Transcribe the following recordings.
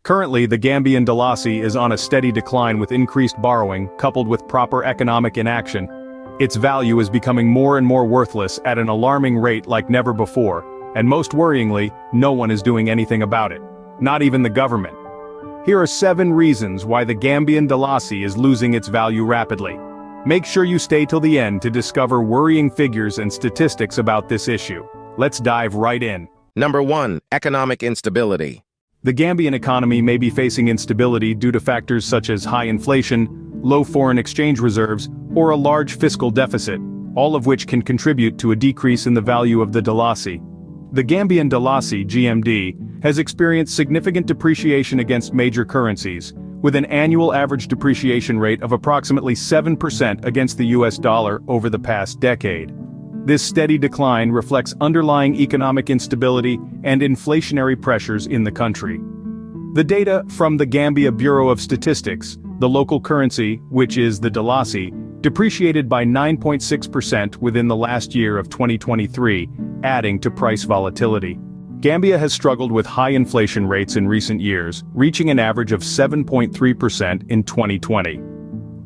Currently, the Gambian Dalasi is on a steady decline with increased borrowing, coupled with proper economic inaction. Its value is becoming more and more worthless at an alarming rate like never before, and most worryingly, no one is doing anything about it. Not even the government. Here are 7 reasons why the Gambian Dalasi is losing its value rapidly. Make sure you stay till the end to discover worrying figures and statistics about this issue. Let's dive right in. Number 1. Economic instability. The Gambian economy may be facing instability due to factors such as high inflation, low foreign exchange reserves, or a large fiscal deficit, all of which can contribute to a decrease in the value of the Dalasi. The Gambian Dalasi (GMD) has experienced significant depreciation against major currencies, with an annual average depreciation rate of approximately 7% against the US dollar over the past decade. This steady decline reflects underlying economic instability and inflationary pressures in the country. The data from the Gambia Bureau of Statistics, the local currency, which is the Dalasi, depreciated by 9.6% within the last year of 2023, adding to price volatility. Gambia has struggled with high inflation rates in recent years, reaching an average of 7.3% in 2020.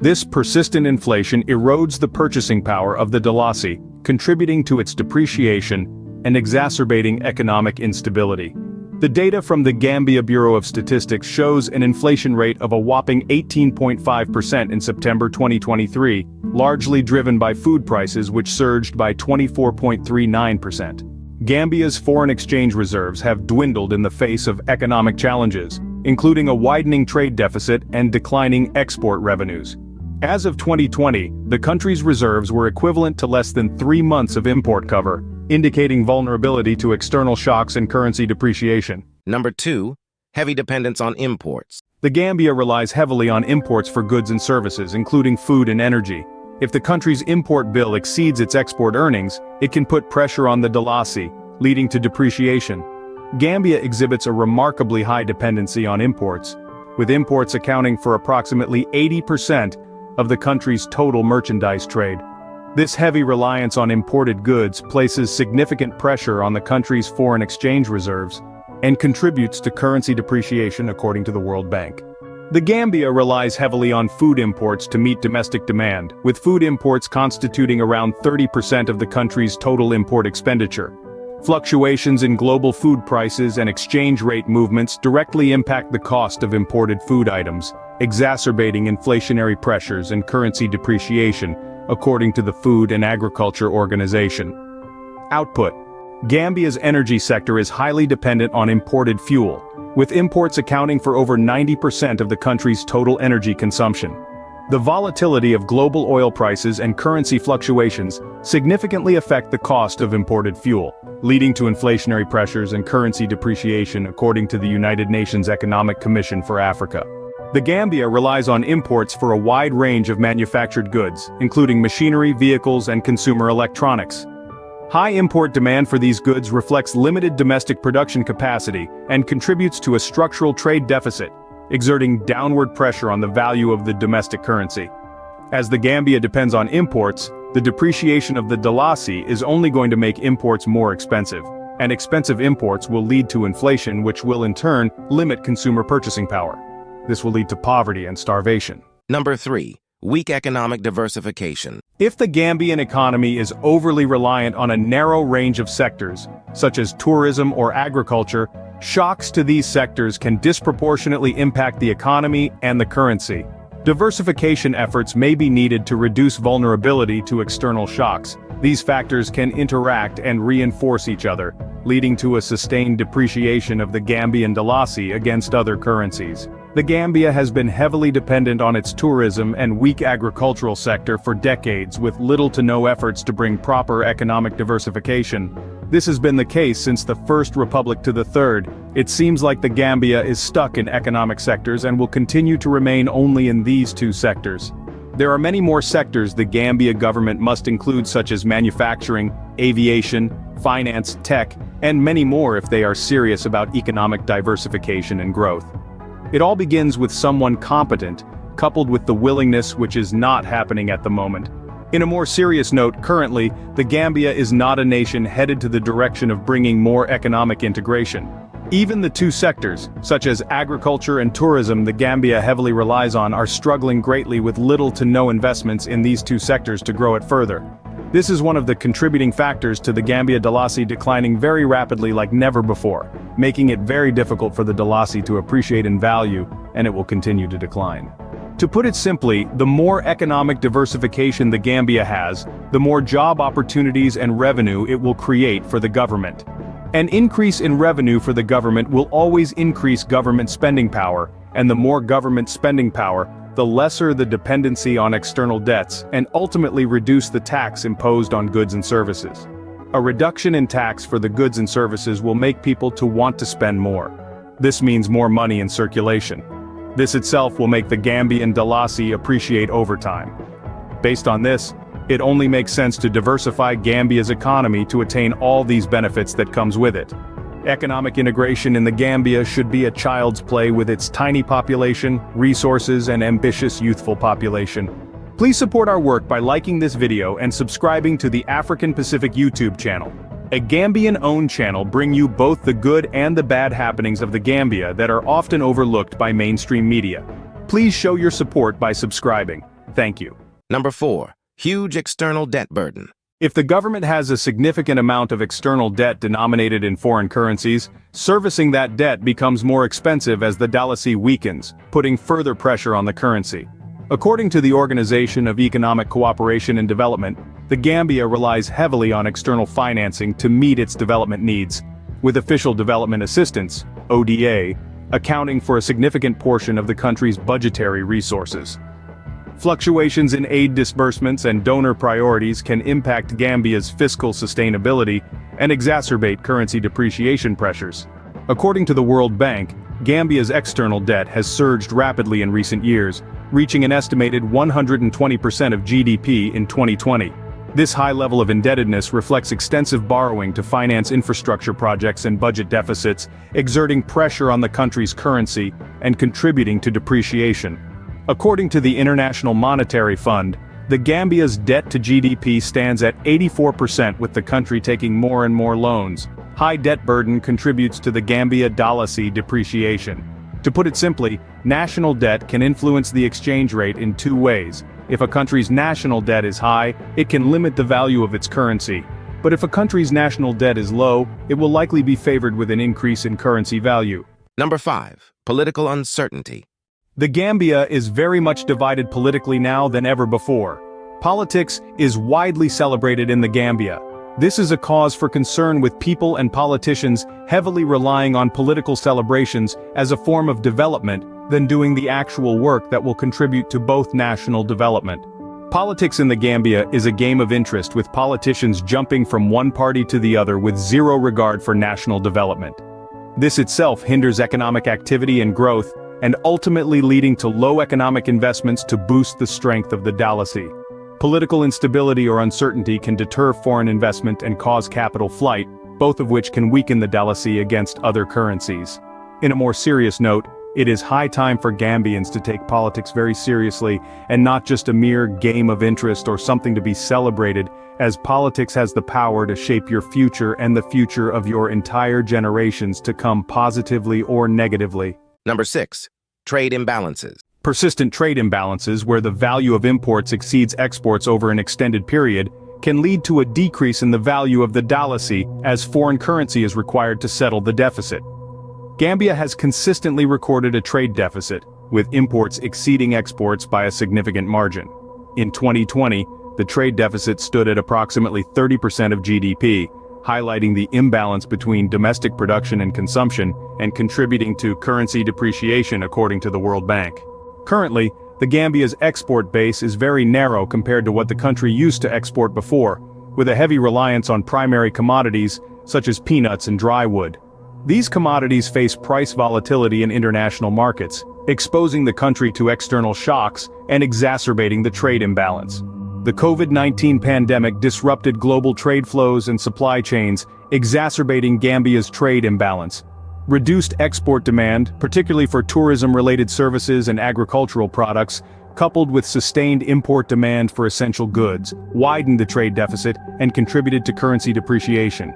This persistent inflation erodes the purchasing power of the Dalasi, contributing to its depreciation and exacerbating economic instability. The data from the Gambia Bureau of Statistics shows an inflation rate of a whopping 18.5% in September 2023, largely driven by food prices which surged by 24.39%. Gambia's foreign exchange reserves have dwindled in the face of economic challenges, including a widening trade deficit and declining export revenues. As of 2020, the country's reserves were equivalent to less than 3 months of import cover, indicating vulnerability to external shocks and currency depreciation. Number 2. Heavy dependence on imports. The Gambia relies heavily on imports for goods and services, including food and energy. If the country's import bill exceeds its export earnings, it can put pressure on the Dalasi, leading to depreciation. Gambia exhibits a remarkably high dependency on imports, with imports accounting for approximately 80% of the country's total merchandise trade. This heavy reliance on imported goods places significant pressure on the country's foreign exchange reserves and contributes to currency depreciation according to the World Bank. The Gambia relies heavily on food imports to meet domestic demand, with food imports constituting around 30% of the country's total import expenditure. Fluctuations in global food prices and exchange rate movements directly impact the cost of imported food items, exacerbating inflationary pressures and currency depreciation, according to the Food and Agriculture Organization. Output. Gambia's energy sector is highly dependent on imported fuel, with imports accounting for over 90% of the country's total energy consumption. The volatility of global oil prices and currency fluctuations significantly affect the cost of imported fuel, leading to inflationary pressures and currency depreciation according to the United Nations Economic Commission for Africa. The Gambia relies on imports for a wide range of manufactured goods, including machinery, vehicles, and consumer electronics. High import demand for these goods reflects limited domestic production capacity and contributes to a structural trade deficit, exerting downward pressure on the value of the domestic currency. As the Gambia depends on imports, the depreciation of the Dalasi is only going to make imports more expensive, and expensive imports will lead to inflation, which will in turn limit consumer purchasing power. This will lead to poverty and starvation. Number 3. Weak economic diversification. If the Gambian economy is overly reliant on a narrow range of sectors, such as tourism or agriculture, shocks to these sectors can disproportionately impact the economy and the currency. Diversification efforts may be needed to reduce vulnerability to external shocks. These factors can interact and reinforce each other, leading to a sustained depreciation of the Gambian Dalasi against other currencies. The Gambia has been heavily dependent on its tourism and weak agricultural sector for decades, with little to no efforts to bring proper economic diversification. This has been the case since the First Republic to the Third. It seems like the Gambia is stuck in economic sectors and will continue to remain only in these 2 sectors. There are many more sectors the Gambia government must include, such as manufacturing, aviation, finance, tech, and many more if they are serious about economic diversification and growth. It all begins with someone competent, coupled with the willingness, which is not happening at the moment. In a more serious note, currently, the Gambia is not a nation headed to the direction of bringing more economic integration. Even the two sectors, such as agriculture and tourism the Gambia heavily relies on, are struggling greatly with little to no investments in these two sectors to grow it further. This is one of the contributing factors to the Gambian Dalasi declining very rapidly like never before, making it very difficult for the Dalasi to appreciate in value, and it will continue to decline. To put it simply, the more economic diversification the Gambia has, the more job opportunities and revenue it will create for the government. An increase in revenue for the government will always increase government spending power, and the more government spending power, the lesser the dependency on external debts, and ultimately reduce the tax imposed on goods and services. A reduction in tax for the goods and services will make people to want to spend more. This means more money in circulation. This itself will make the Gambian Dalasi appreciate over time. Based on this, it only makes sense to diversify Gambia's economy to attain all these benefits that comes with it. Economic integration in the Gambia should be a child's play with its tiny population, resources, and ambitious youthful population. Please support our work by liking this video and subscribing to the African Pacific YouTube channel. A Gambian-owned channel bring you both the good and the bad happenings of the Gambia that are often overlooked by mainstream media. Please show your support by subscribing. Thank you. Number 4. Huge external debt burden. If the government has a significant amount of external debt denominated in foreign currencies, servicing that debt becomes more expensive as the Dalasi weakens, putting further pressure on the currency. According to the Organization of Economic Cooperation and Development, the Gambia relies heavily on external financing to meet its development needs, with Official Development Assistance, ODA, accounting for a significant portion of the country's budgetary resources. Fluctuations in aid disbursements and donor priorities can impact Gambia's fiscal sustainability and exacerbate currency depreciation pressures. According to the World Bank, Gambia's external debt has surged rapidly in recent years, reaching an estimated 120% of GDP in 2020. This high level of indebtedness reflects extensive borrowing to finance infrastructure projects and budget deficits, exerting pressure on the country's currency and contributing to depreciation. According to the International Monetary Fund, the Gambia's debt to GDP stands at 84%, with the country taking more and more loans. High debt burden contributes to the Gambian Dalasi depreciation. To put it simply, national debt can influence the exchange rate in two ways. If a country's national debt is high, it can limit the value of its currency. But if a country's national debt is low, it will likely be favored with an increase in currency value. Number 5. Political uncertainty. The Gambia is very much divided politically now than ever before. Politics is widely celebrated in the Gambia. This is a cause for concern, with people and politicians heavily relying on political celebrations as a form of development than doing the actual work that will contribute to both national development. Politics in the Gambia is a game of interest, with politicians jumping from one party to the other with zero regard for national development. This itself hinders economic activity and growth, and ultimately leading to low economic investments to boost the strength of the Dalasi. Political instability or uncertainty can deter foreign investment and cause capital flight, both of which can weaken the Dalasi against other currencies. In a more serious note, it is high time for Gambians to take politics very seriously and not just a mere game of interest or something to be celebrated, as politics has the power to shape your future and the future of your entire generations to come, positively or negatively. Number 6. Trade imbalances. Persistent trade imbalances, where the value of imports exceeds exports over an extended period, can lead to a decrease in the value of the Dalasi as foreign currency is required to settle the deficit. Gambia has consistently recorded a trade deficit, with imports exceeding exports by a significant margin. In 2020, the trade deficit stood at approximately 30% of GDP, highlighting the imbalance between domestic production and consumption and contributing to currency depreciation, according to the World Bank. Currently, the Gambia's export base is very narrow compared to what the country used to export before, with a heavy reliance on primary commodities such as peanuts and dry wood. These commodities face price volatility in international markets, exposing the country to external shocks and exacerbating the trade imbalance. The COVID-19 pandemic disrupted global trade flows and supply chains, exacerbating Gambia's trade imbalance. Reduced export demand, particularly for tourism-related services and agricultural products, coupled with sustained import demand for essential goods, widened the trade deficit and contributed to currency depreciation.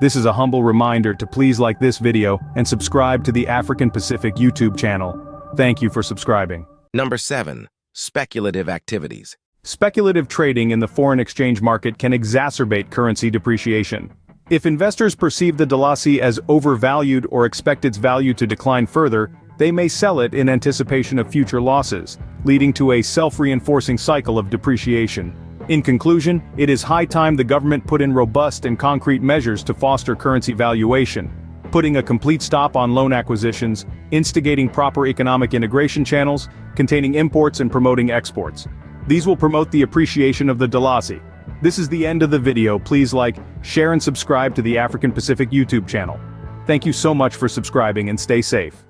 This is a humble reminder to please like this video and subscribe to the African Pacific YouTube channel. Thank you for subscribing. Number 7. Speculative Activities. Speculative trading in the foreign exchange market can exacerbate currency depreciation. If investors perceive the Dalasi as overvalued or expect its value to decline further, they may sell it in anticipation of future losses, leading to a self-reinforcing cycle of depreciation. In conclusion, it is high time the government put in robust and concrete measures to foster currency valuation, putting a complete stop on loan acquisitions, instigating proper economic integration channels, containing imports and promoting exports. These will promote the appreciation of the Dalasi. This is the end of the video. Please like, share and subscribe to the African Pacific YouTube channel. Thank you so much for subscribing and stay safe.